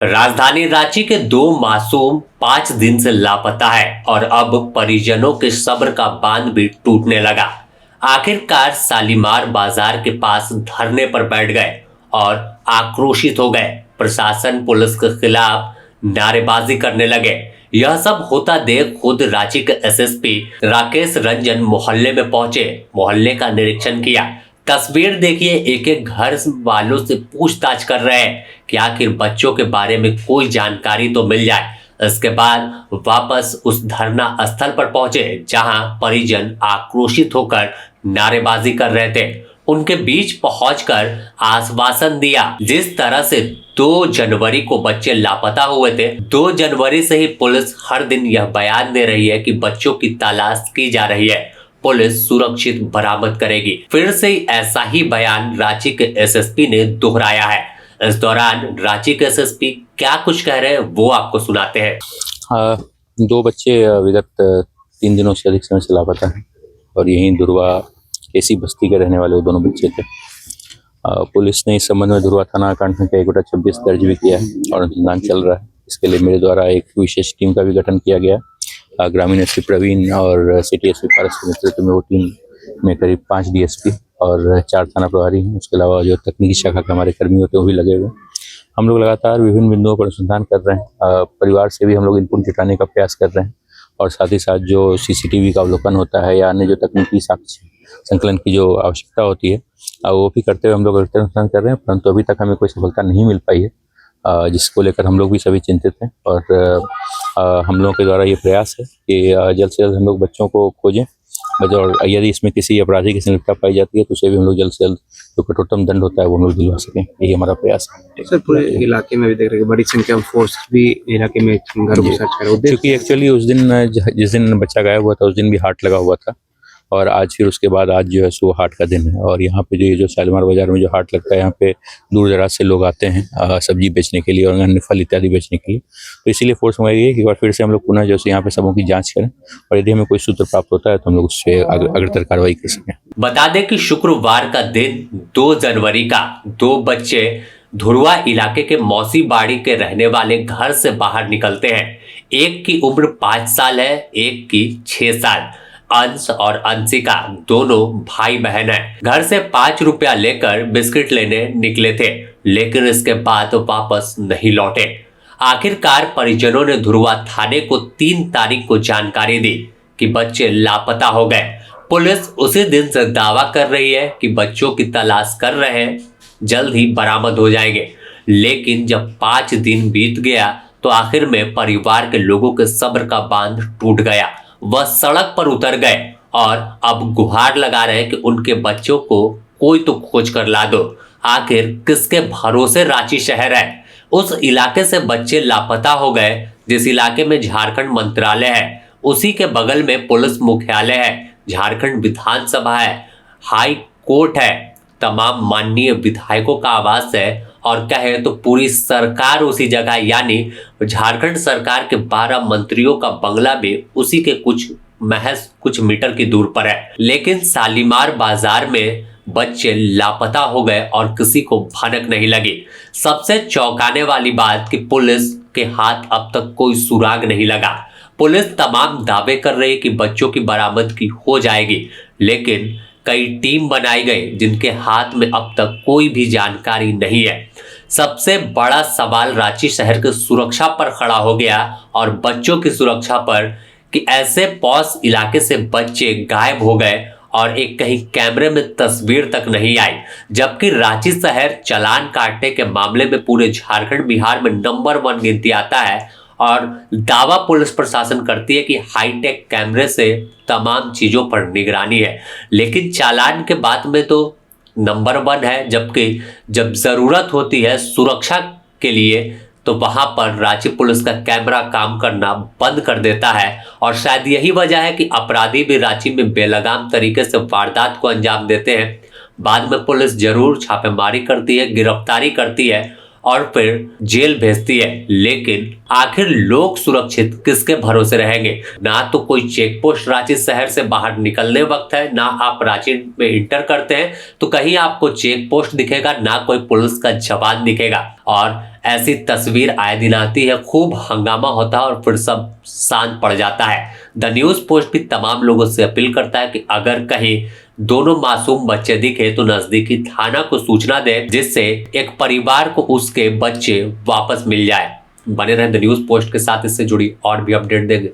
राजधानी रांची के दो मासूम 5 दिन से लापता है और अब परिजनों के सब्र का बांध भी टूटने लगा। आखिरकार शालीमार बाजार के पास धरने पर बैठ गए और आक्रोशित हो गए। प्रशासन पुलिस के खिलाफ नारेबाजी करने लगे। यह सब होता देख खुद रांची के एसएसपी राकेश रंजन मोहल्ले में पहुंचे, मोहल्ले का निरीक्षण किया। तस्वीर देखिए, एक एक घर वालों से पूछताछ कर रहे हैं कि आखिर बच्चों के बारे में कोई जानकारी तो मिल जाए। इसके बाद वापस उस धरना स्थल पर पहुंचे जहां परिजन आक्रोशित होकर नारेबाजी कर रहे थे। उनके बीच पहुंचकर आश्वासन दिया। जिस तरह से 2 जनवरी को बच्चे लापता हुए थे, 2 जनवरी से ही पुलिस हर दिन यह बयान दे रही है कि बच्चों की तलाश की जा रही है, पुलिस सुरक्षित बरामद करेगी। फिर से ऐसा ही बयान रांची के एसएसपी ने दोहराया है। इस दौरान रांची के एसएसपी क्या कुछ कह रहे हैं वो आपको सुनाते हैं। 2 बच्चे विगत 3 दिनों से अधिक समय से लापता हैं और यहीं दुर्वा केसी बस्ती के रहने वाले वो दोनों बच्चे थे। पुलिस ने इस संबंध में दुर्वा थाना कांड संख्या 1/26 दर्ज भी किया है और अनुसंधान चल रहा है। इसके लिए मेरे द्वारा एक विशेष टीम का भी गठन किया गया है। ग्रामीण एसपी प्रवीण और सिटी एसपी पारस के नेतृत्व में वो टीम में करीब 5 डीएसपी और 4 थाना प्रभारी हैं। उसके अलावा जो तकनीकी शाखा के हमारे कर्मी होते हैं वो भी लगे हुए हैं। हम लोग लगातार विभिन्न बिंदुओं पर अनुसंधान कर रहे हैं। परिवार से भी हम लोग इनपुट जुटाने का प्रयास कर रहे हैं और साथ ही साथ जो सीसीटीवी का अवलोकन होता है या अन्य जो तकनीकी साक्ष्य संकलन की जो आवश्यकता होती है वो भी करते हुए हम लोग अनुसंधान कर रहे हैं, परंतु अभी तक हमें कोई सफलता नहीं मिल पाई है, जिसको लेकर हम लोग भी सभी चिंतित हैं। और हम लोगों के द्वारा ये प्रयास है कि जल्द से जल्द हम लोग बच्चों को खोजें और यदि इसमें किसी अपराधी की संलिप्तता पाई जाती है तो उसे भी हम लोग जल्द से जल्द जो कठोरतम दंड होता है वो हम लोग दिलवा सकें, यही हमारा प्रयास है। सर, पूरे इलाके में भी देख रहे हैं बड़ी संख्या में फोर्स भी इलाके में घर को सर्च कर रहे हैं, क्योंकि एक्चुअली उस दिन जिस दिन बच्चा गायब हुआ था उस दिन भी हाट लगा हुआ था और आज फिर उसके बाद आज जो है सो हाट का दिन है। और यहाँ पे जो ये जो शालीमार बाजार में जो हाट लगता है यहाँ पे दूर दराज से लोग आते हैं सब्जी बेचने के लिए और अन्य फल इत्यादि बेचने के लिए। तो इसीलिए फोर्स मंगाई गई है कि एक बार फिर से हम लोग पुनः जो है यहाँ पे सबों की जांच करें और यदि हमें कोई सूत्र प्राप्त होता है तो हम लोग उससे अग्रतर कार्रवाई कर सकें। बता दें कि शुक्रवार का दिन 2 जनवरी का 2 बच्चे धुरवा इलाके के मौसी बाड़ी के रहने वाले घर से बाहर निकलते हैं। एक की उम्र 5 साल है, एक की 6 साल। अंश और अंशिका दोनों भाई बहन हैं। घर से 5 रुपया लेकर बिस्किट लेने निकले थे, लेकिन इसके बाद वापस नहीं लौटे। आखिरकार परिजनों ने धुरवा थाने को 3 तारीख को जानकारी दी कि बच्चे लापता हो गए। पुलिस उसी दिन से दावा कर रही है कि बच्चों की तलाश कर रहे हैं, जल्द ही बरामद हो जाएंगे। लेकिन जब 5 दिन बीत गया तो आखिर में परिवार के लोगों के सब्र का बांध टूट गया। वह सड़क पर उतर गए और अब गुहार लगा रहे कि उनके बच्चों को कोई तो खोज कर ला दो। आखिर किसके भरोसे रांची शहर है। उस इलाके से बच्चे लापता हो गए जिस इलाके में झारखंड मंत्रालय है, उसी के बगल में पुलिस मुख्यालय है, झारखंड विधानसभा है, हाई कोर्ट है, तमाम माननीय विधायकों का आवास है और कहे तो पूरी सरकार उसी जगह, यानी झारखंड सरकार के 12 मंत्रियों का बंगला भी उसी के महज कुछ मीटर की दूर पर है। लेकिन शालीमार बाजार में बच्चे लापता हो गए और किसी को भनक नहीं लगी। सबसे चौंकाने वाली बात कि पुलिस के हाथ अब तक कोई सुराग नहीं लगा। पुलिस तमाम दावे कर रही कि बच्चों की बरामदगी हो जाएगी, लेकिन कई टीम बनाई गई जिनके हाथ में अब तक कोई भी जानकारी नहीं है। सबसे बड़ा सवाल रांची शहर की सुरक्षा पर खड़ा हो गया और बच्चों की सुरक्षा पर कि ऐसे पॉश इलाके से बच्चे गायब हो गए और एक कहीं कैमरे में तस्वीर तक नहीं आई, जबकि रांची शहर चालान काटने के मामले में पूरे झारखंड बिहार में नंबर 1 गिनती आता है और दावा पुलिस प्रशासन करती है कि हाईटेक कैमरे से तमाम चीजों पर निगरानी है। लेकिन चालान के बाद में तो नंबर 1 है, जबकि जब जरूरत होती है सुरक्षा के लिए तो वहां पर रांची पुलिस का कैमरा काम करना बंद कर देता है। और शायद यही वजह है कि अपराधी भी रांची में बेलगाम तरीके से वारदात को अंजाम देते हैं। बाद में पुलिस जरूर छापेमारी करती है, गिरफ्तारी करती है और फिर जेल भेजती है, लेकिन आखिर लोग सुरक्षित किसके भरोसे रहेंगे। ना तो कोई चेक पोस्ट रांची शहर से बाहर निकलने वक्त है, ना आप रांची में इंटर करते हैं तो कहीं आपको चेक पोस्ट दिखेगा, ना कोई पुलिस का जवान दिखेगा। और ऐसी तस्वीर आए दिन आती है, खूब हंगामा होता है और फिर सब शांत पड़ जाता है। द न्यूज़ पोस्ट भी तमाम लोगों से अपील करता है कि अगर कहीं दोनों मासूम बच्चे दिखे तो नजदीकी थाना को सूचना दे, जिससे एक परिवार को उसके बच्चे वापस मिल जाए। बने रहे द न्यूज़ पोस्ट के साथ, इससे जुड़ी और भी अपडेट देंगे।